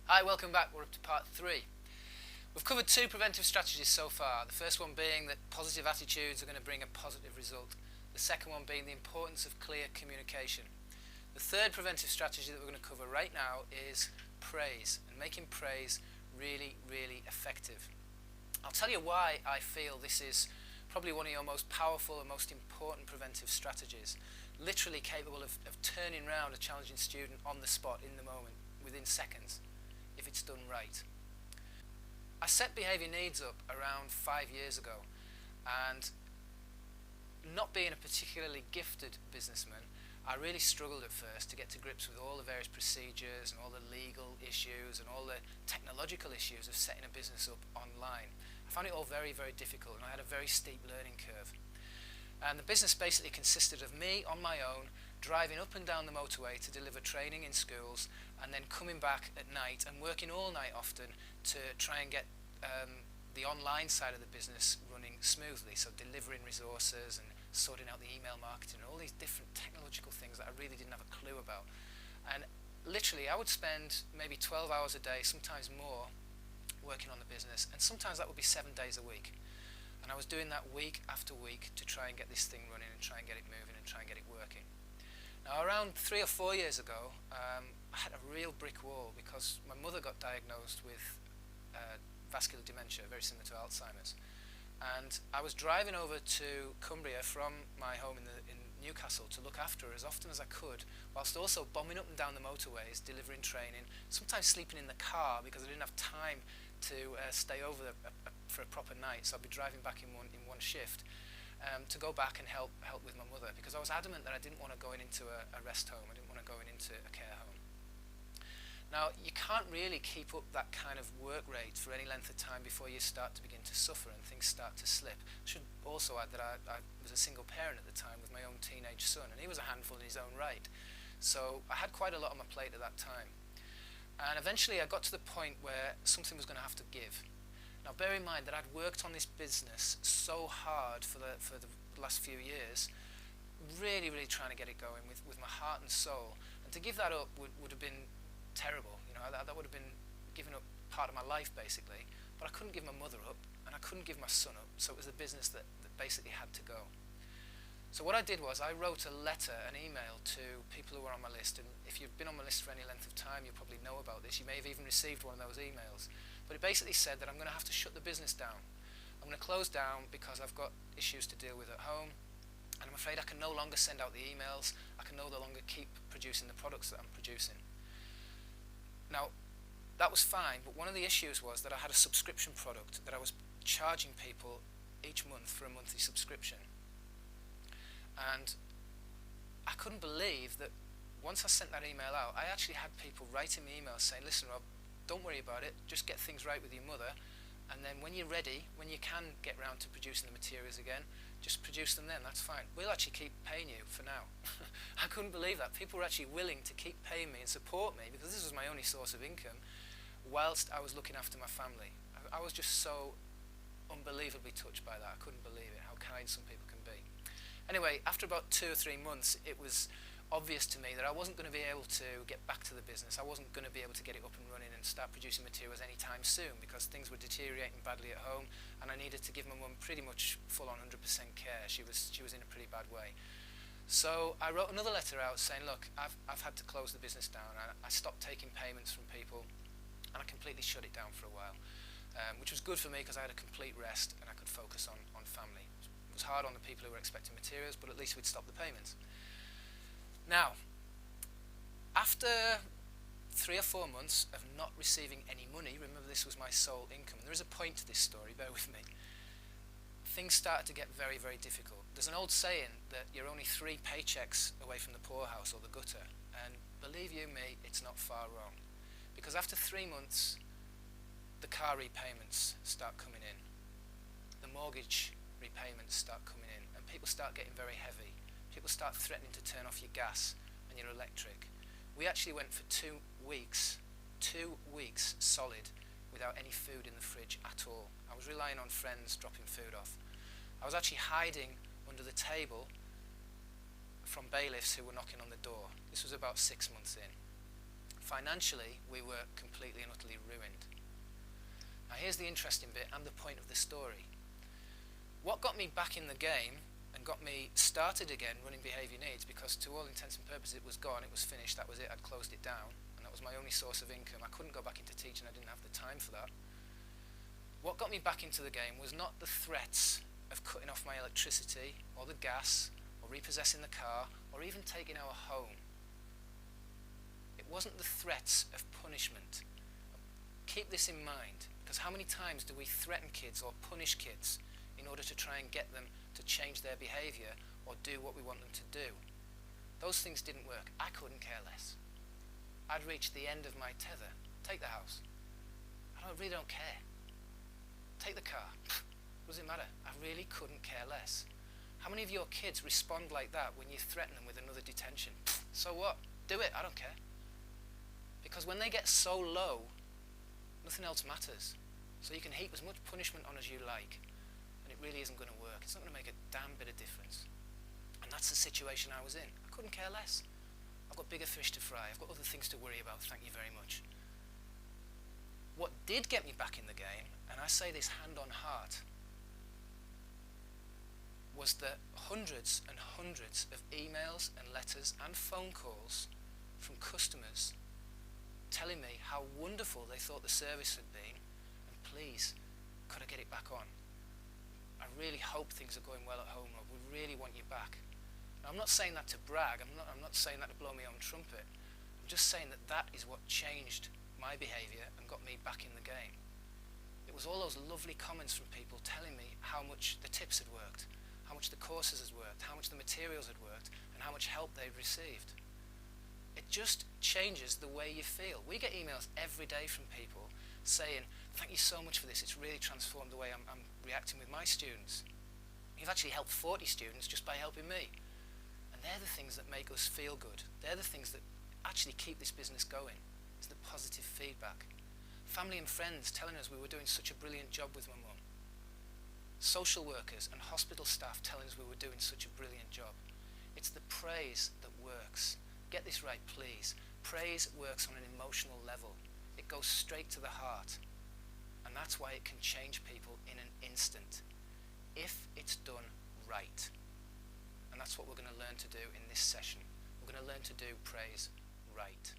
Hi, welcome back. We're up to part 3. We've covered 2 preventive strategies so far. The first one being that positive attitudes are going to bring a positive result. The second one being the importance of clear communication. The third preventive strategy that we're going to cover right now is praise, and making praise really, really effective. I'll tell you why I feel this is probably one of your most powerful and most important preventive strategies. Literally capable of turning around a challenging student on the spot, in the moment, within seconds, if it's done right. I set behaviour needs up around 5 years ago, and not being a particularly gifted businessman, I really struggled at first to get to grips with all the various procedures and all the legal issues and all the technological issues of setting a business up online. I found it all very, very difficult, and I had a very steep learning curve. And the business basically consisted of me on my own, driving up and down the motorway to deliver training in schools, and then coming back at night and working all night often to try and get the online side of the business running smoothly, so delivering resources and sorting out the email marketing and all these different technological things that I really didn't have a clue about. And literally I would spend maybe 12 hours a day, sometimes more, working on the business, and sometimes that would be 7 days a week. And I was doing that week after week to try and get this thing running and try and get it moving and try and get it working. Now, around 3 or 4 years ago, I had a real brick wall because my mother got diagnosed with vascular dementia, very similar to Alzheimer's. And I was driving over to Cumbria from my home in Newcastle to look after her as often as I could, whilst also bombing up and down the motorways, delivering training, sometimes sleeping in the car because I didn't have time to stay over for a proper night, so I'd be driving back in one shift to go back and help with my mother, because I was adamant that I didn't want to go into a rest home, I didn't want to go into a care home. Now, you can't really keep up that kind of work rate for any length of time before you start to begin to suffer and things start to slip. I should also add that I was a single parent at the time with my own teenage son, and he was a handful in his own right. So I had quite a lot on my plate at that time. And eventually I got to the point where something was going to have to give. Now, bear in mind that I'd worked on this business so hard for the last few years, really, really trying to get it going with my heart and soul. And to give that up would have been terrible. You know, that would have been giving up part of my life, basically. But I couldn't give my mother up, and I couldn't give my son up, so it was a business that basically had to go. So what I did was I wrote a letter, an email, to people who were on my list, and if you've been on my list for any length of time, you probably know about this. You may have even received one of those emails. But it basically said that I'm going to have to shut the business down. I'm going to close down because I've got issues to deal with at home, and I'm afraid I can no longer send out the emails, I can no longer keep producing the products that I'm producing. Now, that was fine, but one of the issues was that I had a subscription product that I was charging people each month for a monthly subscription. And I couldn't believe that once I sent that email out, I actually had people writing me emails saying, listen Rob, don't worry about it, just get things right with your mother, and then when you're ready, when you can get round to producing the materials again, just produce them then, that's fine. We'll actually keep paying you for now. I couldn't believe that. People were actually willing to keep paying me and support me, because this was my only source of income, whilst I was looking after my family. I was just so unbelievably touched by that. I couldn't believe it, how kind some people can be. Anyway, after about 2 or 3 months, it was obvious to me that I wasn't going to be able to get back to the business. I wasn't going to be able to get it up and running and start producing materials anytime soon, because things were deteriorating badly at home, and I needed to give my mum pretty much full on 100% care. She was in a pretty bad way. So I wrote another letter out saying, look, I've had to close the business down. I stopped taking payments from people, and I completely shut it down for a while, which was good for me because I had a complete rest and I could focus on family. It was hard on the people who were expecting materials, but at least we'd stop the payments. Now, after 3 or 4 months of not receiving any money, remember this was my sole income, and there is a point to this story, bear with me, things started to get very, very difficult. There's an old saying that you're only 3 paychecks away from the poorhouse or the gutter, and believe you me, it's not far wrong. Because after 3 months, the car repayments start coming in, the mortgage repayments start coming in, and people start getting very heavy. People start threatening to turn off your gas and your electric. We actually went for 2 weeks solid, without any food in the fridge at all. I was relying on friends dropping food off. I was actually hiding under the table from bailiffs who were knocking on the door. This was about 6 months in. Financially, we were completely and utterly ruined. Now here's the interesting bit and the point of the story. What got me back in the game and got me started again running Behaviour Needs, because to all intents and purposes it was gone, it was finished, that was it, I'd closed it down, and that was my only source of income. I couldn't go back into teaching, I didn't have the time for that. What got me back into the game was not the threats of cutting off my electricity, or the gas, or repossessing the car, or even taking our home. It wasn't the threats of punishment. Keep this in mind, because how many times do we threaten kids or punish kids in order to try and get them to change their behaviour or do what we want them to do? Those things didn't work. I couldn't care less. I'd reached the end of my tether. Take the house. I really don't care. Take the car. Does it matter? I really couldn't care less. How many of your kids respond like that when you threaten them with another detention? So what? Do it. I don't care. Because when they get so low, nothing else matters. So you can heap as much punishment on as you like, and it really isn't going to work. It's not going to make a damn bit of difference. And that's the situation I was in. I couldn't care less. I've got bigger fish to fry. I've got other things to worry about. Thank you very much. What did get me back in the game, and I say this hand on heart, was the hundreds and hundreds of emails and letters and phone calls from customers telling me how wonderful they thought the service had been, and please, could I get it back on? I really hope things are going well at home, Rob. We really want you back. Now, I'm not saying that to brag. I'm not saying that to blow my own trumpet. I'm just saying that that is what changed my behaviour and got me back in the game. It was all those lovely comments from people telling me how much the tips had worked, how much the courses had worked, how much the materials had worked, and how much help they'd received. It just changes the way you feel. We get emails every day from people saying, thank you so much for this, it's really transformed the way I'm reacting with my students. You've actually helped 40 students just by helping me. And they're the things that make us feel good. They're the things that actually keep this business going. It's the positive feedback. Family and friends telling us we were doing such a brilliant job with my mum. Social workers and hospital staff telling us we were doing such a brilliant job. It's the praise that works. Get this right, please. Praise works on an emotional level. It goes straight to the heart. And that's why it can change people in an instant, if it's done right. And that's what we're going to learn to do in this session. We're going to learn to do praise right.